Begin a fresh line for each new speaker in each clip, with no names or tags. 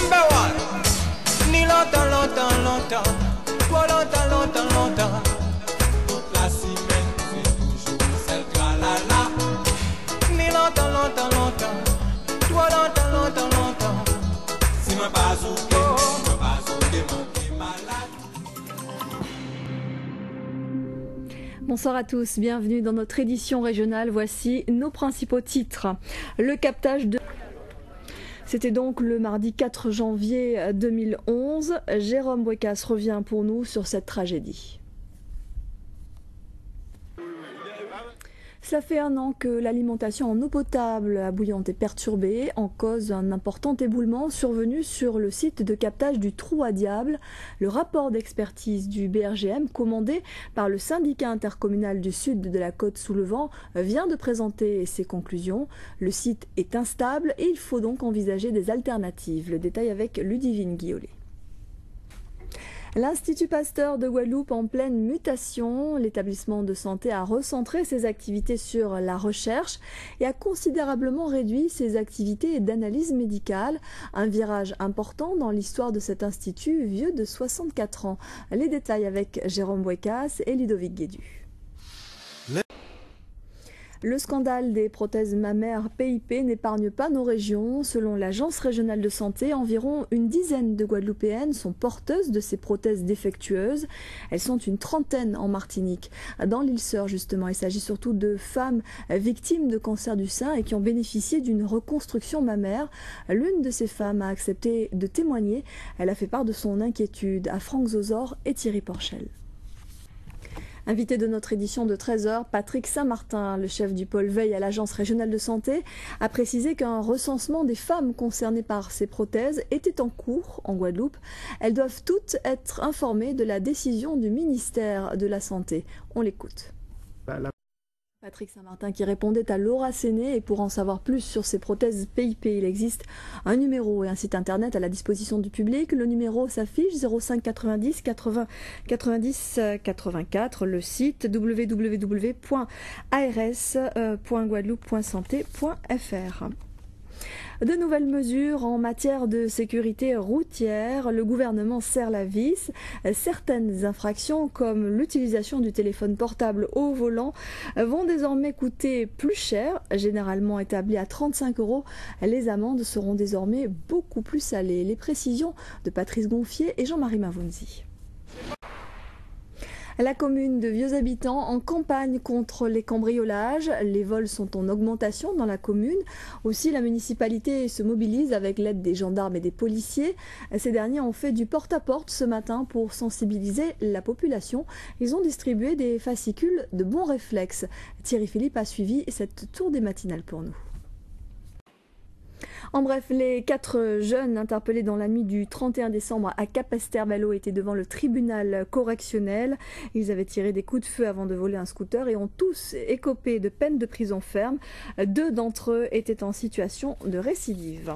Number one. Ni longtemps, longtemps, longtemps. Trop longtemps, longtemps, longtemps. Toute la semaine, c'est toujours celle tra-la-la. Ni longtemps, longtemps, longtemps. Trop longtemps, longtemps, longtemps. Si moi pas ouké, moi pas ouké, moi qui malade.
Bonsoir à tous, bienvenue dans notre édition régionale. Voici nos principaux titres. Le captage de... C'était donc le mardi 4 janvier 2011. Jérôme Bouécasse revient pour nous sur cette tragédie. Cela fait un an que l'alimentation en eau potable à bouillante est perturbée, en cause un important éboulement survenu sur le site de captage du Trou à Diable. Le rapport d'expertise du BRGM, commandé par le syndicat intercommunal du sud de la Côte-sous-le-Vent, vient de présenter ses conclusions. Le site est instable et il faut donc envisager des alternatives. Le détail avec Ludivine Guillolet. L'Institut Pasteur de Guadeloupe en pleine mutation. L'établissement de santé a recentré ses activités sur la recherche et a considérablement réduit ses activités d'analyse médicale. Un virage important dans l'histoire de cet institut vieux de 64 ans. Les détails avec Jérôme Bouécasse et Ludovic Guédu. Le scandale des prothèses mammaires PIP n'épargne pas nos régions. Selon l'Agence régionale de santé, environ une dizaine de Guadeloupéennes sont porteuses de ces prothèses défectueuses. Elles sont une trentaine en Martinique. Dans l'île Sœur, justement, il s'agit surtout de femmes victimes de cancer du sein et qui ont bénéficié d'une reconstruction mammaire. L'une de ces femmes a accepté de témoigner. Elle a fait part de son inquiétude à Franck Zozor et Thierry Porchel. Invité de notre édition de 13h, Patrick Saint-Martin, le chef du pôle veille à l'Agence régionale de santé, a précisé qu'un recensement des femmes concernées par ces prothèses était en cours en Guadeloupe. Elles doivent toutes être informées de la décision du ministère de la Santé. On l'écoute. Patrick Saint-Martin qui répondait à Laura Séné, et pour en savoir plus sur ces prothèses PIP, il existe un numéro et un site internet à la disposition du public. Le numéro s'affiche 05 90 80 90 84, le site www.ars.guadeloupe.santé.fr. De nouvelles mesures en matière de sécurité routière. Le gouvernement serre la vis. Certaines infractions, comme l'utilisation du téléphone portable au volant, vont désormais coûter plus cher, généralement établies à 35 €. Les amendes seront désormais beaucoup plus salées. Les précisions de Patrice Gonfier et Jean-Marie Mavunzi. La commune de Vieux Habitants en campagne contre les cambriolages. Les vols sont en augmentation dans la commune. Aussi, la municipalité se mobilise avec l'aide des gendarmes et des policiers. Ces derniers ont fait du porte-à-porte ce matin pour sensibiliser la population. Ils ont distribué des fascicules de bons réflexes. Thierry Philippe a suivi cette tour des matinales pour nous. En bref, les 4 jeunes interpellés dans la nuit du 31 décembre à Capesterre-Belle-Eau étaient devant le tribunal correctionnel. Ils avaient tiré des coups de feu avant de voler un scooter et ont tous écopé de peine de prison ferme. 2 d'entre eux étaient en situation de récidive.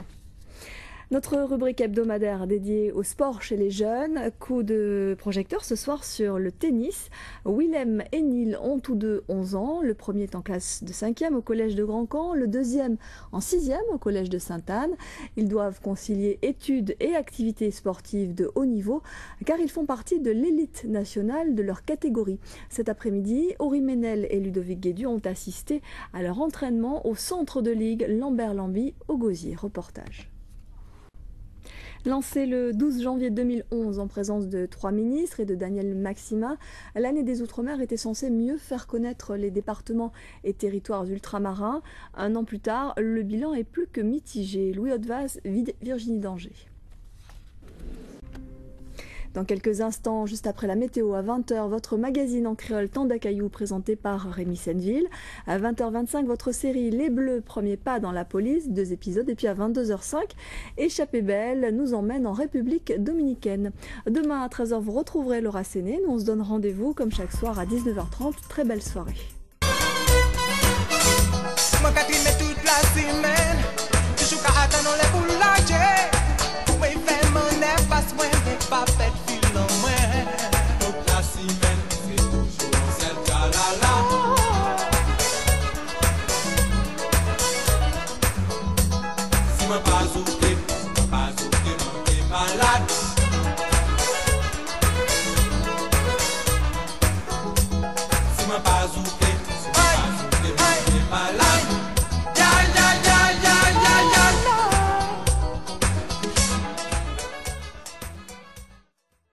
Notre rubrique hebdomadaire dédiée au sport chez les jeunes. Coup de projecteur ce soir sur le tennis. Willem et Neil ont tous deux 11 ans. Le premier est en classe de 5e au collège de Grand-Camp, le deuxième en 6e au collège de Sainte-Anne. Ils doivent concilier études et activités sportives de haut niveau car ils font partie de l'élite nationale de leur catégorie. Cet après-midi, Ori Ménel et Ludovic Guédu ont assisté à leur entraînement au centre de ligue Lambert-Lamby au Gosier. Reportage. Lancé le 12 janvier 2011 en présence de 3 ministres et de Daniel Maxima, l'année des Outre-mer était censée mieux faire connaître les départements et territoires ultramarins. Un an plus tard, le bilan est plus que mitigé. Louis Hautevaz, Virginie Danger. Dans quelques instants, juste après la météo, à 20h, votre magazine en créole Tandacaillou présenté par Rémi Senneville. À 20h25, votre série Les Bleus, premier pas dans la police, 2 épisodes. Et puis à 22h05, Échappée belle nous emmène en République dominicaine. Demain à 13h, vous retrouverez Laura Séné. Nous on se donne rendez-vous comme chaque soir à 19h30. Très belle soirée.
Si ma pas oublié, ajouter, c'est pas ajouter, mais c'est malade.